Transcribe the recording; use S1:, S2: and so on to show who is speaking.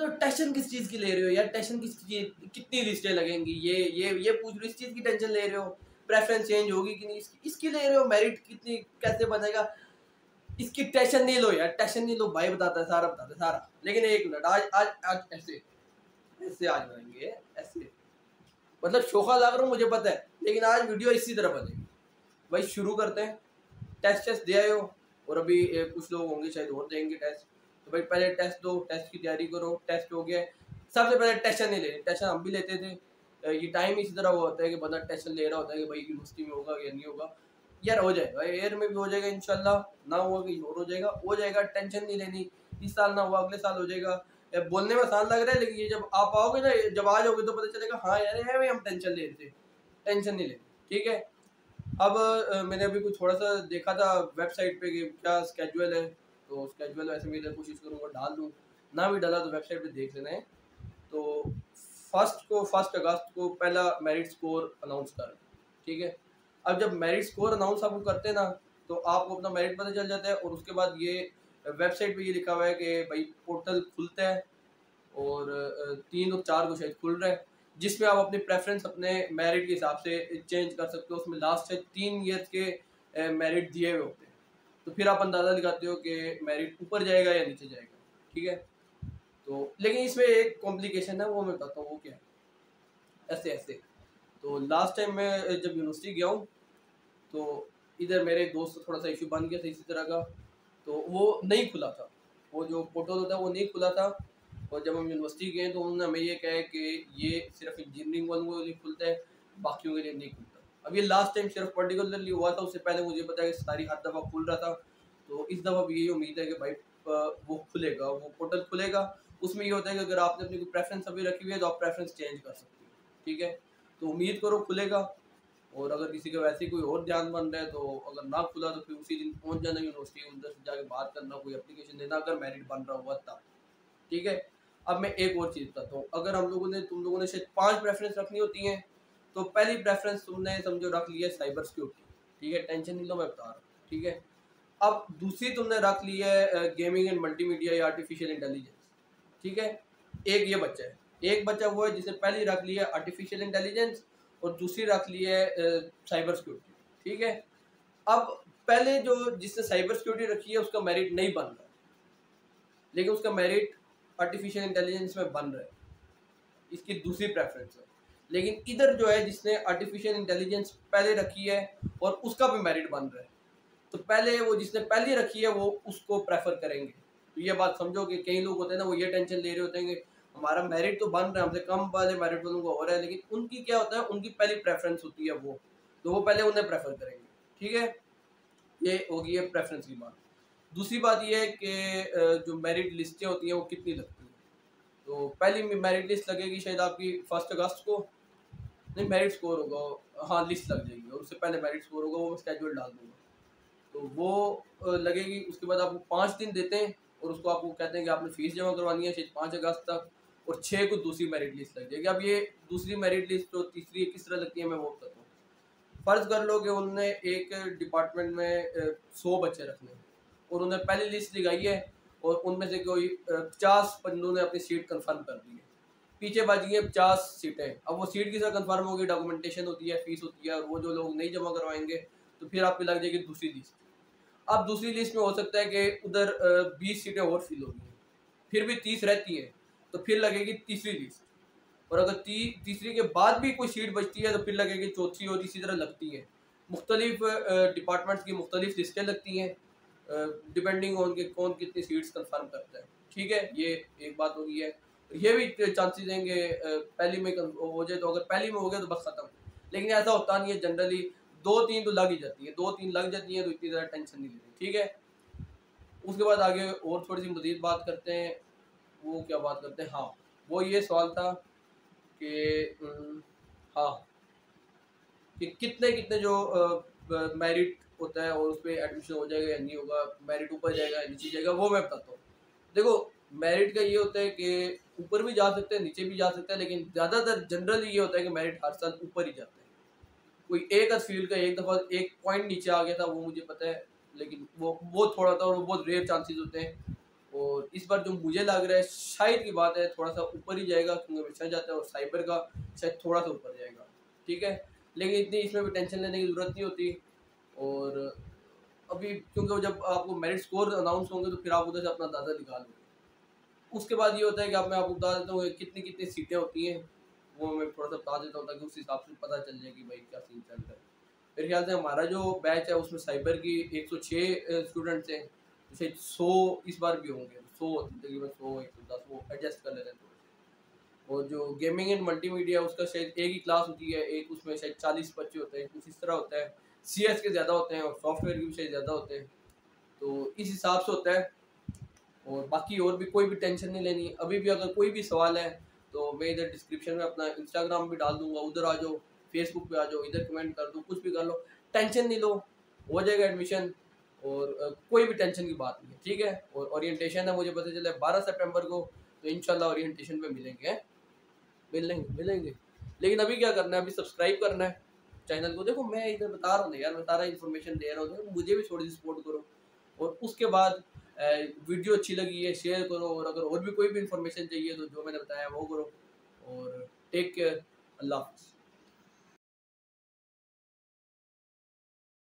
S1: तो टेंशन किस चीज़ की ले रहे हो यार? टेंशन कितनी लिस्टें लगेंगी, ये पूछ रहे हो, इस चीज़ की टेंशन ले रहे हो? प्रेफरेंस चेंज होगी कि नहीं इसकी ले रहे हो? मेरिट कितनी कैसे बनेगा इसकी टेंशन नहीं लो यार, टेंशन नहीं लो भाई, बताता है सारा। लेकिन एक मिनट, आज ऐसे ऐसे आज बनाएंगे ऐसे, मतलब शोखा लग रहा हूँ मुझे पता है, लेकिन आज वीडियो इसी तरह बनेगी भाई। शुरू करते हैं। टेस्ट दे आए हो, और अभी कुछ लोग होंगे शायद और देंगे टेस्ट, तो भाई पहले टेस्ट दो, टेस्ट की तैयारी करो। टेस्ट हो गया, सबसे पहले टेंशन नहीं ले, टेंशन हम भी लेते थे। ये टाइम इसी तरह वो होता है कि बंदा टेंशन ले रहा होता है कि भाई यूनिवर्सिटी में होगा या नहीं होगा। यार हो जाएगा, एयर में भी हो जाएगा इंशाल्लाह, ना हुआ कहीं और हो जाएगा। टेंशन नहीं लेनी, इस साल ना हुआ अगले साल हो जाएगा। बोलने में आसान लग रहा है, लेकिन ये जब आप आओगे ना, जब आ जाओगे तो पता चलेगा हाँ यार है भाई हम टेंशन ले रहे थे। टेंशन नहीं लेनी, ठीक है। अब मैंने अभी कुछ थोड़ा सा देखा था वेबसाइट पे कि क्या स्केड्यूल है, तो स्केड्यूल वैसे मैं कोशिश करूँगा डाल दूँ, ना भी डाला तो वेबसाइट पे देख लेना है। तो फर्स्ट अगस्त को पहला मेरिट स्कोर अनाउंस कर, ठीक है। अब जब मेरिट स्कोर अनाउंस आपको करते हैं ना, तो आपको अपना मेरिट पता चल जाता है, और उसके बाद ये वेबसाइट पे ये लिखा हुआ है कि भाई पोर्टल खुलता है, और 3 और 4 को शायद खुल रहा है, जिसमें आप अपनी प्रेफरेंस अपने मेरिट के हिसाब से चेंज कर सकते हो। उसमें लास्ट है 3 ईयर्स के मेरिट दिए हुए होते हैं, तो फिर आप अंदाज़ा लगाते हो कि मेरिट ऊपर जाएगा या नीचे जाएगा, ठीक है। तो लेकिन इसमें एक कॉम्प्लिकेशन है, वो मैं बताता हूँ वो क्या है। ऐसे तो लास्ट टाइम मैं जब यूनिवर्सिटी गया हूँ, तो इधर मेरे दोस्त थोड़ा सा इशू बन गया था इसी तरह का, तो वो नहीं खुला था, वो जो पोर्टल होता है वो नहीं खुला था। और जब हम यूनिवर्सिटी गए तो उन्होंने हमें ये कहा कि ये सिर्फ इंजीनियरिंग वालों के लिए खुलता है, बाकियों के लिए नहीं खुलता। अब ये लास्ट टाइम सिर्फ पर्टिकुलरली हुआ था, उससे पहले मुझे पता है कि सारी हर दफ़ा खुल रहा था। तो इस दफ़ा भी यही उम्मीद है कि भाई वो खुलेगा, वो पोर्टल खुलेगा। उसमें ये होता है कि अगर आपने अपनी कोई प्रेफरेंस अभी रखी हुई है तो आप प्रेफरेंस चेंज कर सकते हो, ठीक है। तो उम्मीद करो खुलेगा, और अगर किसी का वैसे कोई और ध्यान बन रहा है तो अगर ना खुला तो फिर उसी दिन पहुंच जाना यूनिवर्सिटी, उधर से जाके बात करना, कोई एप्लीकेशन देना अगर मेरिट बन रहा हुआ तब, ठीक है। अब मैं एक और चीज़ बताता हूँ, अगर तुम लोगों ने शायद 5 प्रेफरेंस रखनी होती हैं, तो पहली प्रेफरेंस तुमने समझो रख ली है साइबर सिक्योरिटी, ठीक है, टेंशन नहीं लो मैं बता रहा हूँ, ठीक है। अब दूसरी तुमने रख ली है गेमिंग एंड मल्टीमीडिया या आर्टिफिशियल इंटेलिजेंस, ठीक है। एक ये बच्चा है, एक बच्चा वो है जिसने पहली रख ली है आर्टिफिशियल इंटेलिजेंस, और दूसरी रख ली है साइबर सिक्योरिटी, ठीक है। अब पहले जो जिसने साइबर सिक्योरिटी रखी है उसका मेरिट नहीं बन रहा, लेकिन उसका मेरिट आर्टिफिशियल इंटेलिजेंस में बन रहा है, इसकी दूसरी प्रेफरेंस है। लेकिन इधर जो है जिसने आर्टिफिशियल इंटेलिजेंस पहले रखी है और उसका भी मेरिट बन रहा है, तो पहले वो जिसने पहले रखी है वो उसको प्रेफर करेंगे। तो ये बात समझो कि कई लोग होते हैं ना, वो ये टेंशन ले रहे होते हैं कि हमारा मेरिट तो बन रहा है, हमसे कम वाले मेरिट वालों को हो रहा है, लेकिन उनकी क्या होता है, उनकी पहली प्रेफरेंस होती है वो, तो वो पहले उन्हें प्रेफर करेंगे, ठीक है। ये होगी है प्रेफरेंस की बात। दूसरी बात ये है कि जो मेरिट लिस्टें होती हैं वो कितनी लगती हैं। तो पहली मेरिट लिस्ट लगेगी शायद आपकी 1 अगस्त को, नहीं मेरिट स्कोर होगा, हाँ लिस्ट लग जाएगी, और उससे पहले मेरिट स्कोर होगा, वो मैं स्केड्यूल डाल दूँगा। तो वो लगेगी, उसके बाद आपको 5 दिन देते हैं, और उसको आपको कहते हैं कि आपने फ़ीस जमा करवानी है शायद 5 अगस्त तक, और 6 को दूसरी मेरिट लिस्ट लग जाएगी। अब ये दूसरी मेरिट लिस्ट तो तीसरी किस तरह लगती है मैं वो बताता हूँ। फ़र्ज़ कर लो कि उन्होंने एक डिपार्टमेंट में 100 बच्चे रखने हैं, और उन्होंने पहली लिस्ट लगाई है, और उनमें से कोई 50 बंदों ने अपनी सीट कन्फर्म कर दी है, पीछे बच गई 50 सीटें। अब वो सीट किस तरह कन्फर्म होगी, डॉक्यूमेंटेशन होती है, फीस होती है, और वो जो लोग नहीं जमा करवाएंगे तो फिर आपकी लग जाएगी दूसरी लिस्ट। अब दूसरी लिस्ट में हो सकता है कि उधर 20 सीटें और फिल होगी, फिर भी 30 रहती हैं, तो फिर लगेगी तीसरी लिस्ट, और अगर तीसरी के बाद भी कोई सीट बचती है तो फिर लगेगी चौथी, और इसी तरह लगती है। मुख्तलिफ डिपार्टमेंट्स की मुख्तलिफ लिस्टें लगती हैं, डिपेंडिंग ऑन के कौन कितनी सीट्स कंफर्म करता है, ठीक है। ये एक बात होगी है। ये भी चांसेस देंगे पहली में हो जाए, तो अगर पहली में हो गया तो बस ख़त्म, लेकिन ऐसा होता नहीं है। जनरली 2-3 तो लग ही जाती है, 2-3 लग जाती है, तो इतनी ज़्यादा टेंशन नहीं लेनी, ठीक है। उसके बाद आगे और थोड़ी सी मज़ीद बात करते हैं। वो क्या बात करते हैं, हाँ वो ये सवाल था कि हाँ कि कितने कितने जो मेरिट होता है और उस पर एडमिशन हो जाएगा या नहीं होगा, मेरिट ऊपर जाएगा या नीचे जाएगा, वो मैं बताता हूँ। देखो मेरिट का ये होता है कि ऊपर भी जा सकते हैं, नीचे भी जा सकते हैं, लेकिन ज़्यादातर जनरली ये होता है कि मेरिट हर साल ऊपर ही जाता है। कोई एक फील्ड का एक दफ़ा एक पॉइंट नीचे आ गया था, वो मुझे पता है, लेकिन वो थोड़ा था और वो बहुत रेयर चांसेस होते हैं। और इस बार जो मुझे लग रहा है शायद की बात है थोड़ा सा ऊपर ही जाएगा, क्योंकि हमेशा जाता है, और साइबर का शायद थोड़ा सा ऊपर जाएगा, ठीक है। लेकिन इतनी इसमें भी टेंशन लेने की ज़रूरत नहीं होती। और अभी क्योंकि जब आपको मेरिट स्कोर अनाउंस होंगे तो फिर आप उधर से अपना अंदाज़ा निकालोगे। उसके बाद ये होता है कि अब मैं आपको बता देता हूँ कितनी कितनी सीटें होती हैं, वो मैं थोड़ा सा बता देता हूँ ताकि उस हिसाब से पता चल जाए कि भाई क्या सीन चल रहा है। मेरे ख्याल से हमारा जो बैच है उसमें साइबर की 106 स्टूडेंट्स हैं, तो शायद 100 इस बार भी होंगे, 100 तकरीबन 100 110 वो एडजस्ट कर लेते हैं थोड़े से। और जो गेमिंग एंड मल्टीमीडिया उसका शायद एक ही क्लास होती है, एक उसमें शायद 40 बच्चे होते हैं, कुछ इस तरह होता है। CS के ज़्यादा होते हैं और सॉफ्टवेयर के भी शायद ज़्यादा होते हैं, तो इस हिसाब से होता है। और बाकी और भी कोई भी टेंशन नहीं लेनी। अभी भी अगर कोई भी सवाल है तो मैं इधर डिस्क्रिप्शन में अपना इंस्टाग्राम भी डाल दूंगा, उधर आ जाओ, फेसबुक पे आ जाओ, इधर कमेंट कर दो, कुछ भी कर लो, टेंशन नहीं लो, हो जाएगा एडमिशन। और कोई भी टेंशन की बात नहीं है, ठीक है। और ओरिएंटेशन है मुझे पता चला है 12 सितंबर को, तो इंशाल्लाह ओरिएंटेशन पे मिलेंगे, हैं? मिलेंगे मिलेंगे। लेकिन अभी क्या करना है, अभी सब्सक्राइब करना है चैनल को। देखो मैं इधर बता रहा हूँ ना यार, मैं सारा इन्फॉर्मेशन दे रहा हूँ, मुझे भी थोड़ी सी सपोर्ट करो। और उसके बाद वीडियो अच्छी लगी है शेयर करो, और अगर और भी कोई भी इन्फॉर्मेशन चाहिए तो जो मैंने बताया वो करो। और टेक केयर, अल्लाह हाफ़िज़।